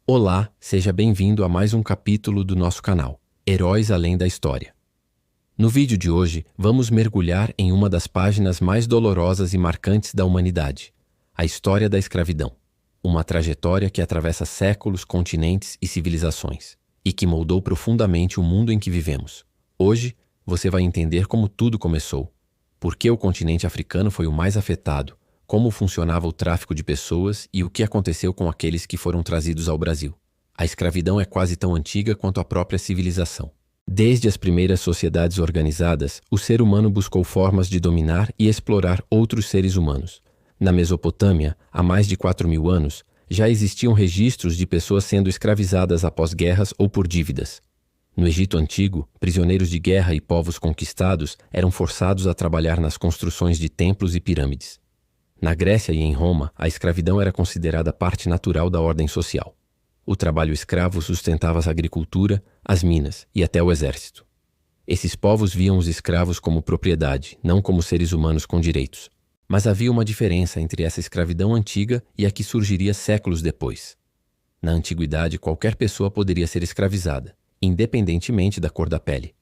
Olá, seja bem-vindo a mais um capítulo do nosso canal, Heróis Além da História. No vídeo de hoje, vamos mergulhar em uma das páginas mais dolorosas e marcantes da humanidade, a história da escravidão. Uma trajetória que atravessa séculos, continentes e civilizações, e que moldou profundamente o mundo em que vivemos. Hoje, você vai entender como tudo começou, por que o continente africano foi o mais afetado, como funcionava o tráfico de pessoas e o que aconteceu com aqueles que foram trazidos ao Brasil. A escravidão é quase tão antiga quanto a própria civilização. Desde as primeiras sociedades organizadas, o ser humano buscou formas de dominar e explorar outros seres humanos. Na Mesopotâmia, há mais de 4.000 anos, já existiam registros de pessoas sendo escravizadas após guerras ou por dívidas. No Egito Antigo, prisioneiros de guerra e povos conquistados eram forçados a trabalhar nas construções de templos e pirâmides. Na Grécia e em Roma, a escravidão era considerada parte natural da ordem social. O trabalho escravo sustentava a agricultura, as minas e até o exército. Esses povos viam os escravos como propriedade, não como seres humanos com direitos. Mas havia uma diferença entre essa escravidão antiga e a que surgiria séculos depois. Na antiguidade, qualquer pessoa poderia ser escravizada, independentemente da cor da pele.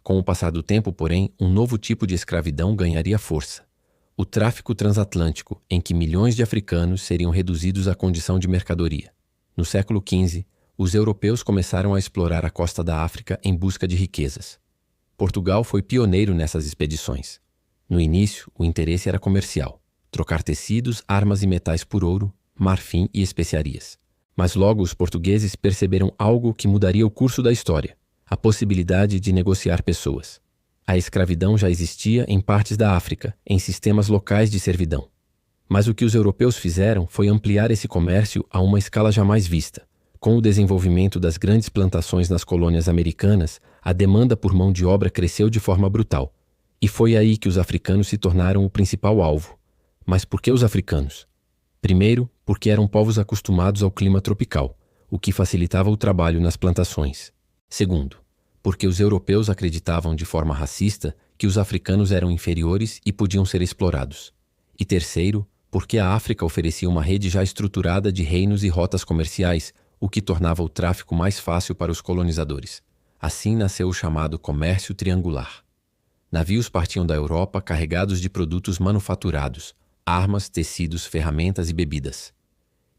Com o passar do tempo, porém, um novo tipo de escravidão ganharia força. O tráfico transatlântico, em que milhões de africanos seriam reduzidos à condição de mercadoria. No século XV, os europeus começaram a explorar a costa da África em busca de riquezas. Portugal foi pioneiro nessas expedições. No início, o interesse era comercial, trocar tecidos, armas e metais por ouro, marfim e especiarias. Mas logo os portugueses perceberam algo que mudaria o curso da história: a possibilidade de negociar pessoas. A escravidão já existia em partes da África, em sistemas locais de servidão. Mas o que os europeus fizeram foi ampliar esse comércio a uma escala jamais vista. Com o desenvolvimento das grandes plantações nas colônias americanas, a demanda por mão de obra cresceu de forma brutal. E foi aí que os africanos se tornaram o principal alvo. Mas por que os africanos? Primeiro, porque eram povos acostumados ao clima tropical, o que facilitava o trabalho nas plantações. Segundo, porque os europeus acreditavam de forma racista que os africanos eram inferiores e podiam ser explorados. E terceiro, porque a África oferecia uma rede já estruturada de reinos e rotas comerciais, o que tornava o tráfico mais fácil para os colonizadores. Assim nasceu o chamado comércio triangular. Navios partiam da Europa carregados de produtos manufaturados, armas, tecidos, ferramentas e bebidas.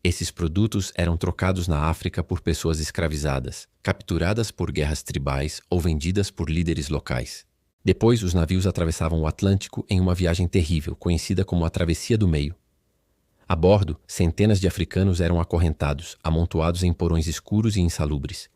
Esses produtos eram trocados na África por pessoas escravizadas, capturadas por guerras tribais ou vendidas por líderes locais. Depois, os navios atravessavam o Atlântico em uma viagem terrível, conhecida como a Travessia do Meio. A bordo, centenas de africanos eram acorrentados, amontoados em porões escuros e insalubres.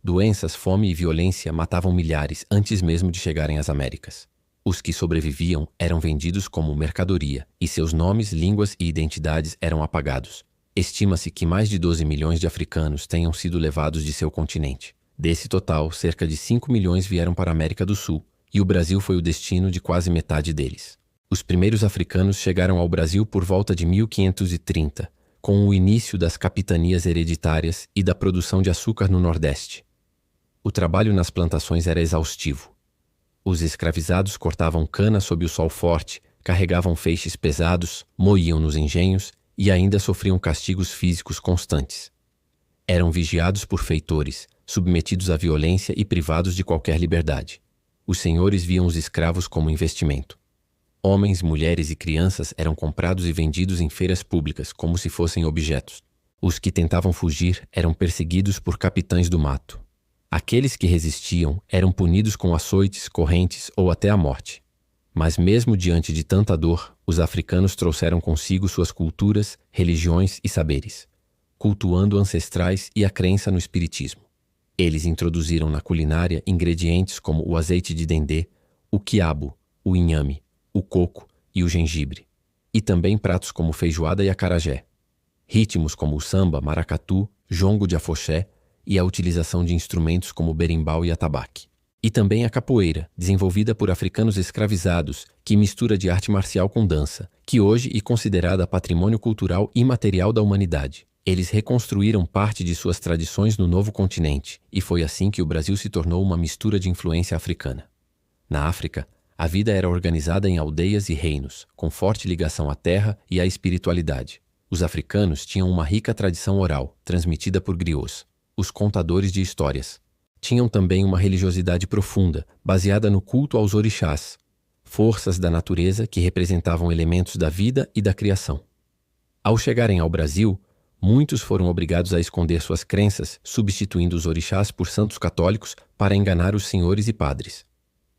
Doenças, fome e violência matavam milhares antes mesmo de chegarem às Américas. Os que sobreviviam eram vendidos como mercadoria e seus nomes, línguas e identidades eram apagados. Estima-se que mais de 12 milhões de africanos tenham sido levados de seu continente. Desse total, cerca de 5 milhões vieram para a América do Sul, e o Brasil foi o destino de quase metade deles. Os primeiros africanos chegaram ao Brasil por volta de 1530, com o início das capitanias hereditárias e da produção de açúcar no Nordeste. O trabalho nas plantações era exaustivo. Os escravizados cortavam cana sob o sol forte, carregavam feixes pesados, moíam nos engenhos e ainda sofriam castigos físicos constantes. Eram vigiados por feitores, submetidos à violência e privados de qualquer liberdade. Os senhores viam os escravos como investimento. Homens, mulheres e crianças eram comprados e vendidos em feiras públicas como se fossem objetos. Os que tentavam fugir eram perseguidos por capitães do mato. Aqueles que resistiam eram punidos com açoites, correntes ou até a morte. Mas mesmo diante de tanta dor, os africanos trouxeram consigo suas culturas, religiões e saberes, cultuando ancestrais e a crença no espiritismo. Eles introduziram na culinária ingredientes como o azeite de dendê, o quiabo, o inhame, o coco e o gengibre, e também pratos como feijoada e acarajé. Ritmos como o samba, maracatu, jongo de afoxé e a utilização de instrumentos como o berimbau e atabaque. E também a capoeira, desenvolvida por africanos escravizados, que mistura de arte marcial com dança, que hoje é considerada patrimônio cultural imaterial da humanidade. Eles reconstruíram parte de suas tradições no novo continente, e foi assim que o Brasil se tornou uma mistura de influência africana. Na África, a vida era organizada em aldeias e reinos, com forte ligação à terra e à espiritualidade. Os africanos tinham uma rica tradição oral, transmitida por griots, os contadores de histórias. Tinham também uma religiosidade profunda, baseada no culto aos orixás, forças da natureza que representavam elementos da vida e da criação. Ao chegarem ao Brasil, muitos foram obrigados a esconder suas crenças, substituindo os orixás por santos católicos para enganar os senhores e padres.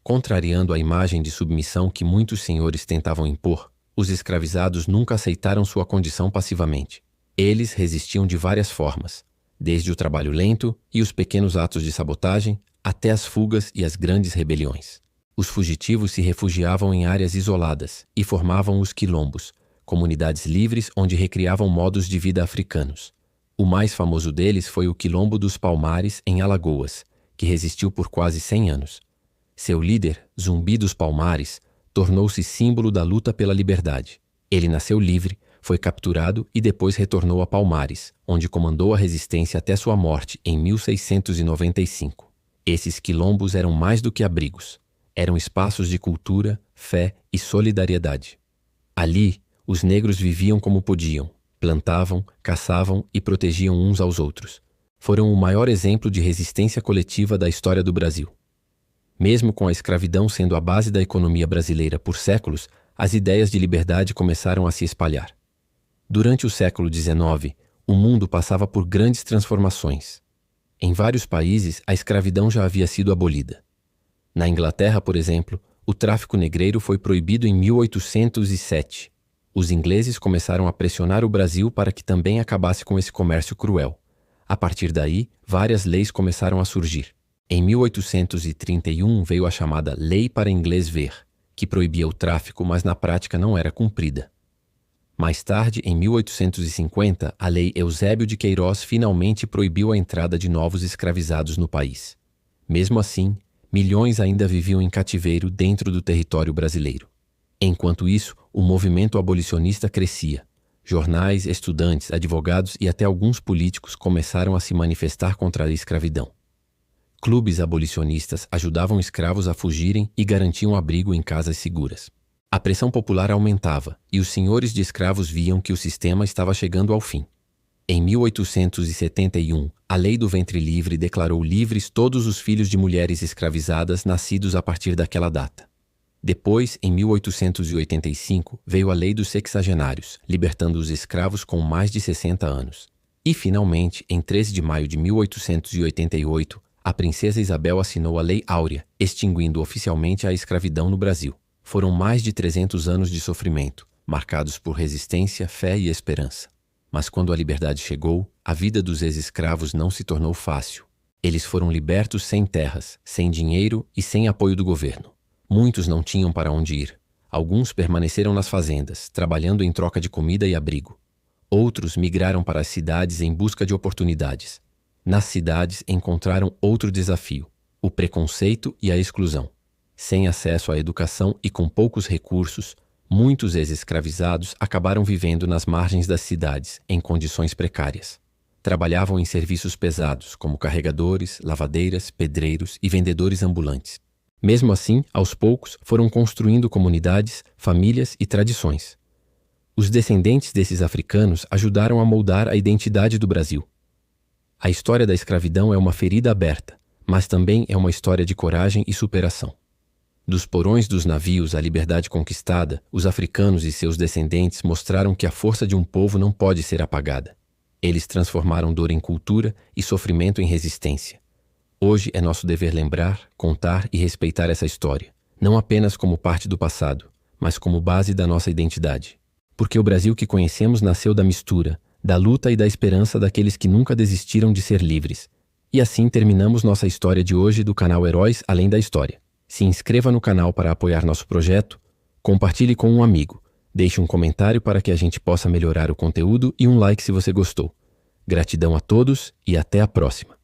Contrariando a imagem de submissão que muitos senhores tentavam impor, os escravizados nunca aceitaram sua condição passivamente. Eles resistiam de várias formas, desde o trabalho lento e os pequenos atos de sabotagem, até as fugas e as grandes rebeliões. Os fugitivos se refugiavam em áreas isoladas e formavam os quilombos, comunidades livres onde recriavam modos de vida africanos. O mais famoso deles foi o Quilombo dos Palmares, em Alagoas, que resistiu por quase 100 anos. Seu líder, Zumbi dos Palmares, tornou-se símbolo da luta pela liberdade. Ele nasceu livre, foi capturado e depois retornou a Palmares, onde comandou a resistência até sua morte em 1695. Esses quilombos eram mais do que abrigos. Eram espaços de cultura, fé e solidariedade. Ali, os negros viviam como podiam, plantavam, caçavam e protegiam uns aos outros. Foram o maior exemplo de resistência coletiva da história do Brasil. Mesmo com a escravidão sendo a base da economia brasileira por séculos, as ideias de liberdade começaram a se espalhar. Durante o século XIX, o mundo passava por grandes transformações. Em vários países, a escravidão já havia sido abolida. Na Inglaterra, por exemplo, o tráfico negreiro foi proibido em 1807. Os ingleses começaram a pressionar o Brasil para que também acabasse com esse comércio cruel. A partir daí, várias leis começaram a surgir. Em 1831 veio a chamada Lei para Inglês Ver, que proibia o tráfico, mas na prática não era cumprida. Mais tarde, em 1850, a Lei Eusébio de Queiroz finalmente proibiu a entrada de novos escravizados no país. Mesmo assim, milhões ainda viviam em cativeiro dentro do território brasileiro. Enquanto isso, o movimento abolicionista crescia. Jornais, estudantes, advogados e até alguns políticos começaram a se manifestar contra a escravidão. Clubes abolicionistas ajudavam escravos a fugirem e garantiam abrigo em casas seguras. A pressão popular aumentava e os senhores de escravos viam que o sistema estava chegando ao fim. Em 1871, a Lei do Ventre Livre declarou livres todos os filhos de mulheres escravizadas nascidos a partir daquela data. Depois, em 1885, veio a Lei dos Sexagenários, libertando os escravos com mais de 60 anos. E, finalmente, em 13 de maio de 1888, a princesa Isabel assinou a Lei Áurea, extinguindo oficialmente a escravidão no Brasil. Foram mais de 300 anos de sofrimento, marcados por resistência, fé e esperança. Mas quando a liberdade chegou, a vida dos ex-escravos não se tornou fácil. Eles foram libertos sem terras, sem dinheiro e sem apoio do governo. Muitos não tinham para onde ir. Alguns permaneceram nas fazendas, trabalhando em troca de comida e abrigo. Outros migraram para as cidades em busca de oportunidades. Nas cidades encontraram outro desafio: o preconceito e a exclusão. Sem acesso à educação e com poucos recursos, muitos ex-escravizados acabaram vivendo nas margens das cidades, em condições precárias. Trabalhavam em serviços pesados, como carregadores, lavadeiras, pedreiros e vendedores ambulantes. Mesmo assim, aos poucos, foram construindo comunidades, famílias e tradições. Os descendentes desses africanos ajudaram a moldar a identidade do Brasil. A história da escravidão é uma ferida aberta, mas também é uma história de coragem e superação. Dos porões dos navios à liberdade conquistada, os africanos e seus descendentes mostraram que a força de um povo não pode ser apagada. Eles transformaram dor em cultura e sofrimento em resistência. Hoje é nosso dever lembrar, contar e respeitar essa história, não apenas como parte do passado, mas como base da nossa identidade. Porque o Brasil que conhecemos nasceu da mistura, da luta e da esperança daqueles que nunca desistiram de ser livres. E assim terminamos nossa história de hoje do canal Heróis Além da História. Se inscreva no canal para apoiar nosso projeto, compartilhe com um amigo, deixe um comentário para que a gente possa melhorar o conteúdo e um like se você gostou. Gratidão a todos e até a próxima.